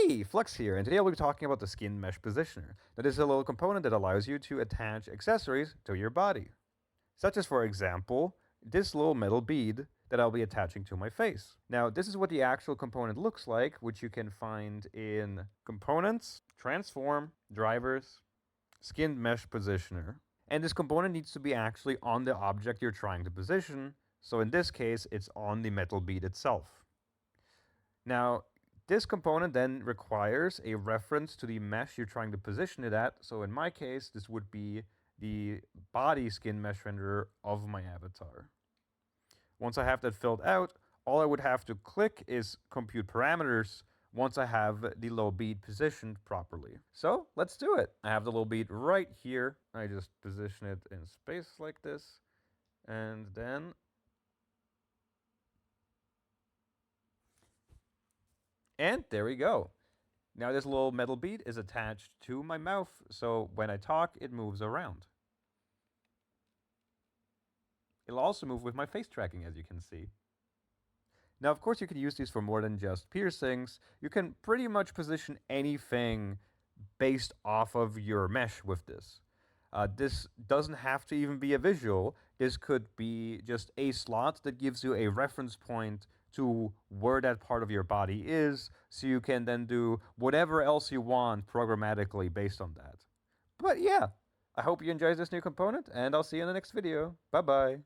Hey, Flux here, and today I'll be talking about the Skin Mesh Positioner. That is a little component that allows you to attach accessories to your body. Such as, for example, this little metal bead that I'll be attaching to my face. Now, this is what the actual component looks like, which you can find in Components, Transform, Drivers, Skin Mesh Positioner. And this component needs to be actually on the object you're trying to position, so in this case, it's on the metal bead itself. Now, this component then requires a reference to the mesh you're trying to position it at. So in my case, this would be the body skin mesh renderer of my avatar. Once I have that filled out, all I would have to click is compute parameters once I have the little bead positioned properly. So let's do it. I have the little bead right here. I just position it in space like this. And then and there we go. Now this little metal bead is attached to my mouth, so when I talk, it moves around. It'll also move with my face tracking, as you can see. Now, of course, you can use these for more than just piercings. You can pretty much position anything based off of your mesh with this. This doesn't have to even be a visual. This could be just a slot that gives you a reference point to where that part of your body is, so you can then do whatever else you want programmatically based on that. But yeah, I hope you enjoyed this new component, and I'll see you in the next video. Bye-bye.